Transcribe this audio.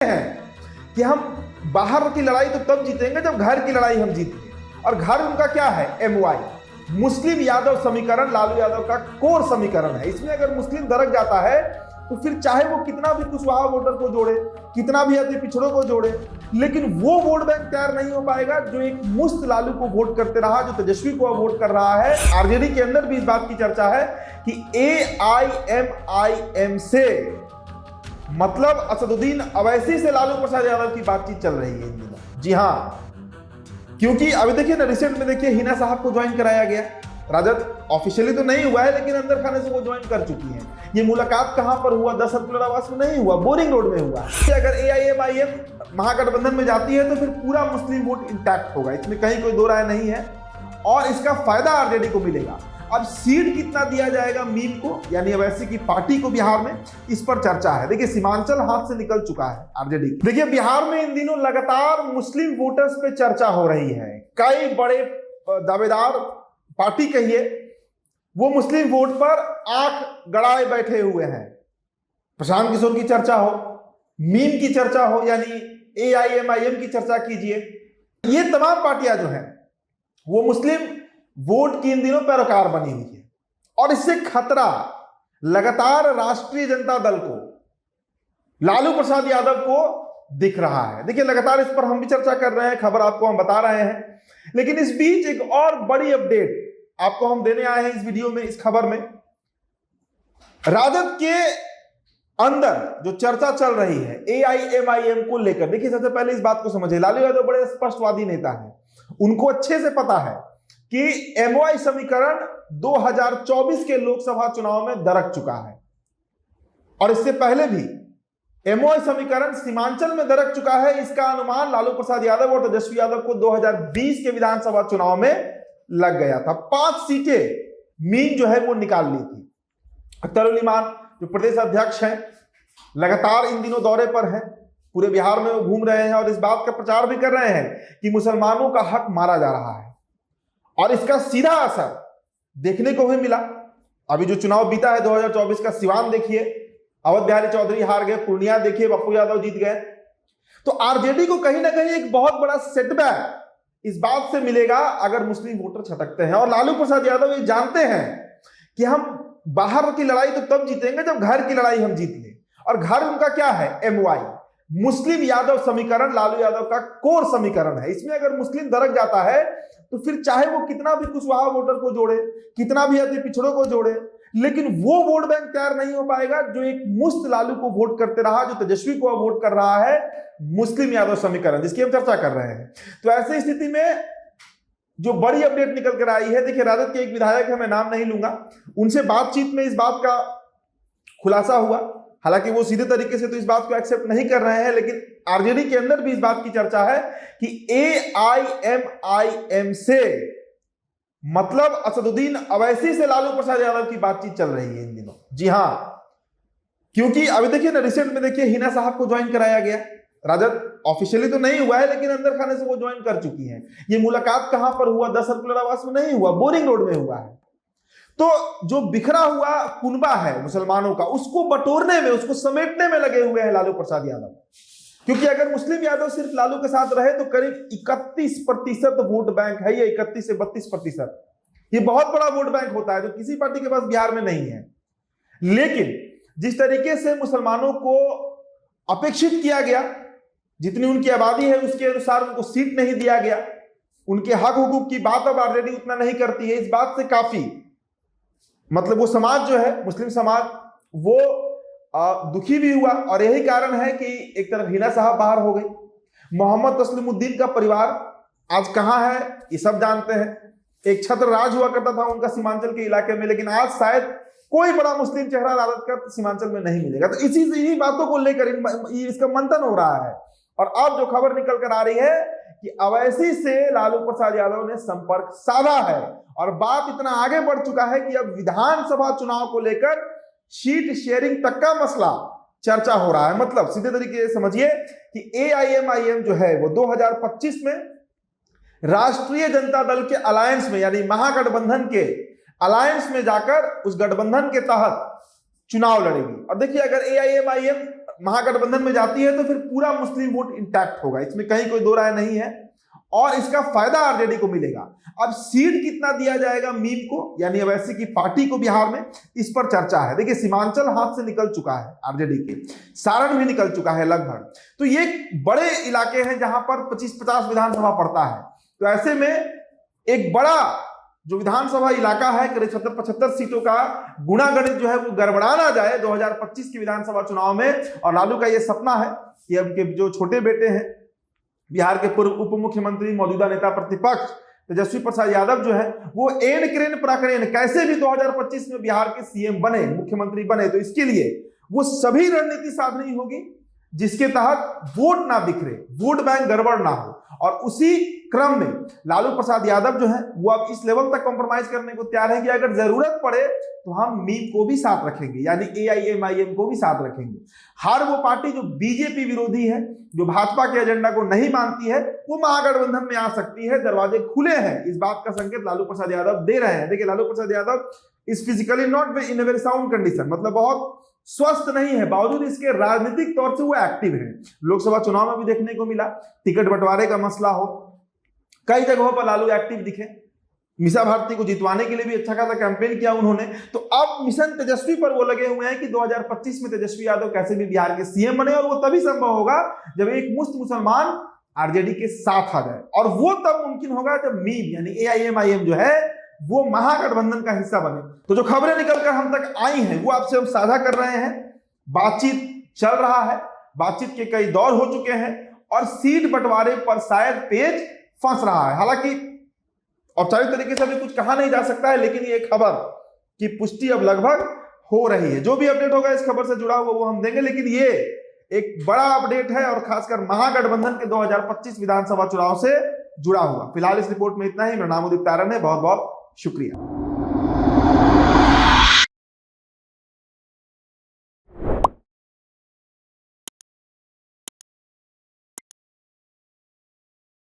हैं कि हम बाहर की लड़ाई तो तब जीतेंगे जब घर की लड़ाई हम जीतेंगे। और घर उनका क्या है? एमवाई, मुस्लिम यादव समीकरण, लालू यादव का कोर समीकरण है। इसमें अगर मुस्लिम दरक जाता है तो फिर चाहे वो कितना भी कुशवाहा वोटर को जोड़े, कितना भी अति पिछड़ों को जोड़े, लेकिन वो वोट बैंक तैयार नहीं हो पाएगा जो एक मुस्त लालू को वोट करते रहा, जो तेजस्वी को वोट कर रहा है। आरजेडी के अंदर भी इस बात की चर्चा है कि AIMIM से मतलब असदुद्दीन अवैसी से लालू प्रसाद यादव की बातचीत चल रही है इन दिनों। जी हाँ, क्योंकि अभी देखिए ना, रिसेंट में देखिए हिना साहब को ज्वाइन कराया गया। राजद ऑफिशियली तो नहीं हुआ है, लेकिन अंदर खाने से वो ज्वाइन कर चुकी हैं। ये मुलाकात कहां पर हुआ? 10 सर्कुलर आवास में नहीं हुआ, बोरिंग रोड में हुआ। अगर AIMIM महागठबंधन में जाती है तो फिर पूरा मुस्लिम वोट इंटैक्ट होगा, इसमें कहीं कोई दो राय नहीं है, और इसका फायदा आरजेडी को मिलेगा। अब सीट कितना दिया जाएगा मीम को, यानी अवैसी की पार्टी को बिहार में, इस पर चर्चा है। देखिए सीमांचल हाथ से निकल चुका है आरजेडी। देखिए बिहार में इन दिनों लगातार मुस्लिम वोटर्स पे चर्चा हो रही है। कई बड़े दावेदार, पार्टी कहिए, वो मुस्लिम वोट पर आंख गड़ाए बैठे हुए हैं। प्रशांत किशोर की चर्चा हो, मीम की चर्चा हो, यानी AIMIM की चर्चा कीजिए, ये तमाम पार्टियां जो हैं वो मुस्लिम वोट की इन दिनों पैरोकार बनी हुई है। और इससे खतरा लगातार राष्ट्रीय जनता दल को, लालू प्रसाद यादव को दिख रहा है। देखिए लगातार इस पर हम भी चर्चा कर रहे हैं, खबर आपको हम बता रहे हैं, लेकिन इस बीच एक और बड़ी अपडेट आपको हम देने आए हैं इस वीडियो में, इस खबर में। राजद के अंदर जो चर्चा चल रही है AIMIM को लेकर, देखिए सबसे पहले इस बात को समझिए, लालू यादव बड़े स्पष्टवादी नेता हैं। उनको अच्छे से पता है कि MOI समीकरण 2024 के लोकसभा चुनाव में दरक चुका है, और इससे पहले भी MOI समीकरण सीमांचल में दरक चुका है। इसका अनुमान लालू प्रसाद यादव और तेजस्वी यादव को 2020 के विधानसभा चुनाव में लग गया था। 5 सीटें मीन जो है वो निकाल ली थी। अख्तर उल ईमान जो प्रदेश अध्यक्ष हैं, लगातार इन दिनों दौरे पर हैं, पूरे बिहार में वो घूम रहे हैं और इस बात का प्रचार भी कर रहे हैं कि मुसलमानों का हक मारा जा रहा है, और इसका सीधा असर देखने को भी मिला। अभी जो चुनाव बीता है 2024 का, सिवान देखिए, अवध बिहारी चौधरी हार गए, पूर्णिया देखिए, पप्पू यादव जीत गए। तो आरजेडी को कहीं ना कहीं एक बहुत बड़ा सेटबैक इस बात से मिलेगा अगर मुस्लिम वोटर छटकते हैं। और लालू प्रसाद यादव ये जानते हैं कि हम बाहर की लड़ाई तो तब जीतेंगे जब घर की लड़ाई हम जीत लें। और घर उनका क्या है? MY, मुस्लिम यादव समीकरण, लालू यादव का कोर समीकरण है। इसमें अगर मुस्लिम दरक जाता है तो फिर चाहे वो कितना भी कुशवाहा वोटर को जोड़े, कितना भी अति पिछड़ों को जोड़े, लेकिन वो वोट बैंक तैयार नहीं हो पाएगा जो एक मुस्त लालू को वोट करते रहा, जो तेजस्वी को वोट कर रहा है, मुस्लिम यादव समीकरण, जिसकी हम चर्चा कर रहे हैं। तो ऐसी स्थिति में जो बड़ी अपडेट निकल कर आई है, देखिए राजद के एक विधायक है, मैं नाम नहीं लूंगा, उनसे बातचीत में इस बात का खुलासा हुआ। हालांकि वो सीधे तरीके से तो इस बात को एक्सेप्ट नहीं कर रहे हैं, लेकिन आरजेडी के अंदर भी इस बात की चर्चा है कि AIMIM से मतलब असदुद्दीन अवैसी से लालू प्रसाद यादव की बातचीत चल रही है इन दिनों। जी हां, क्योंकि अभी देखिए ना, रिसेंट में देखिए हिना साहब को ज्वाइन कराया गया। राजद ऑफिशियली तो नहीं हुआ है, लेकिन अंदर खाने से वो ज्वाइन कर चुकी हैं। ये मुलाकात कहां पर हुआ? 10 सर्कुलर आवास में नहीं हुआ, बोरिंग रोड में हुआ है। तो जो बिखरा हुआ कुनबा है मुसलमानों का, उसको बटोरने में, उसको समेटने में लगे हुए हैं लालू प्रसाद यादव। क्योंकि अगर मुस्लिम यादव सिर्फ लालू के साथ रहे तो करीब 31% वोट बैंक है, ये 31 से 32%, ये बहुत बड़ा वोट बैंक होता है जो किसी पार्टी के पास बिहार में नहीं है। लेकिन जिस तरीके से मुसलमानों को अपेक्षित किया गया, जितनी उनकी आबादी है उसके अनुसार उनको सीट नहीं दिया गया, उनके हक हुकूक की बात अब आरजेडी उतना नहीं करती है। इस बात से काफी मतलब वो समाज जो है, मुस्लिम समाज, वो दुखी भी हुआ। और यही कारण है कि एक तरफ हिना साहब बाहर हो गई। मोहम्मद तस्लीमुद्दीन का परिवार आज कहां है ये सब जानते हैं। एक छत्र राज हुआ करता था उनका सीमांचल के इलाके में, लेकिन आज शायद कोई बड़ा मुस्लिम चेहरा राजद का सीमांचल में नहीं मिलेगा। तो इन्हीं बातों को लेकर इसका मंथन हो रहा है। और अब जो खबर निकल कर आ रही है कि अवैसी से लालू प्रसाद यादव ने संपर्क साधा है, और बात इतना आगे बढ़ चुका है कि अब विधानसभा चुनाव को लेकर सीट शेयरिंग तक का मसला चर्चा हो रहा है। मतलब सीधे तरीके से समझिए कि AIMIM जो है वो 2025 में राष्ट्रीय जनता दल के अलायंस में, यानी महागठबंधन के अलायंस में जाकर उस गठबंधन के तहत चुनाव लड़ेगी। और देखिए अगर AIMIM महागठबंधन में जाती है तो फिर पूरा मुस्लिम वोट इंटैक्ट होगा, इसमें कहीं कोई दो राय नहीं है, और इसका फायदा आरजेडी को मिलेगा। अब सीट कितना दिया जाएगा मीम को, यानी अवैसी की पार्टी को बिहार में, इस पर चर्चा है। देखिए सीमांचल हाथ से निकल चुका है आरजेडी के, सारण भी निकल चुका है लगभग, तो ये बड़े इलाके हैं जहां पर 25-50 विधानसभा पड़ता है। तो ऐसे में एक बड़ा जो विधानसभा इलाका है, करीब 70-75 सीटों का गुणागणित जो है वो गड़बड़ा ना जाए 2025 के विधानसभा चुनाव में। और लालू का ये सपना है कि अब के जो छोटे बेटे हैं बिहार के पूर्व उप मुख्यमंत्री, मौजूदा नेता प्रतिपक्ष तेजस्वी प्रसाद यादव जो है वो एन क्रेन प्रकरण कैसे भी 2025 में बिहार के सीएम बने, मुख्यमंत्री बने। तो इसके लिए वो सभी रणनीति साधनी होगी जिसके तहत वोट ना बिखरे, वोट बैंक गड़बड़ ना हो। और उसी क्रम में लालू प्रसाद यादव जो है वो अब इस लेवल तक कॉम्प्रोमाइज करने को तैयार है कि अगर जरूरत पड़े तो हम मीम को भी साथ रखेंगे, यानी AIMIM को भी साथ रखेंगे। हर वो पार्टी जो बीजेपी विरोधी है, जो भाजपा के एजेंडा को नहीं मानती है, वो महागठबंधन में आ सकती है। दरवाजे खुले हैं, इस बात का संकेत लालू प्रसाद यादव दे रहे हैं। देखिए Lalu Prasad Yadav is physically not in a very sound condition, मतलब बहुत स्वस्थ नहीं है, बावजूद इसके राजनीतिक तौर से वो एक्टिव है। लोकसभा चुनाव में भी देखने को मिला, टिकट बंटवारे का मसला हो, कई जगहों पर लालू एक्टिव दिखे। मीसा भारती को जितवाने के लिए भी अच्छा खासा कैंपेन किया उन्होंने। तो अब मिशन तेजस्वी पर वो लगे हुए हैं कि 2025 में तेजस्वी यादव कैसे भी बिहार के सीएम बने, और वो तभी संभव होगा जब एक मुस्त मुसलमान आरजेडी के साथ आ जाए, और वो तब मुमकिन होगा जब मीम यानी AIMIM जो है वो महागठबंधन का हिस्सा बने। तो जो खबरें निकलकर हम तक आई हैं वो आपसे हम साझा कर रहे हैं। बातचीत चल रहा है, बातचीत के कई दौर हो चुके हैं, और सीट बंटवारे पर शायद पेच फंस रहा है। हालांकि औपचारिक तरीके से अभी कुछ कहा नहीं जा सकता है, लेकिन ये खबर की पुष्टि अब लगभग हो रही है। जो भी अपडेट होगा इस खबर से जुड़ा हुआ वो हम देंगे, लेकिन ये एक बड़ा अपडेट है और खासकर महागठबंधन के 2025 विधानसभा चुनाव से जुड़ा हुआ। फिलहाल इस रिपोर्ट में इतना ही। मेरा नाम उदित तारन है, बहुत बहुत शुक्रिया।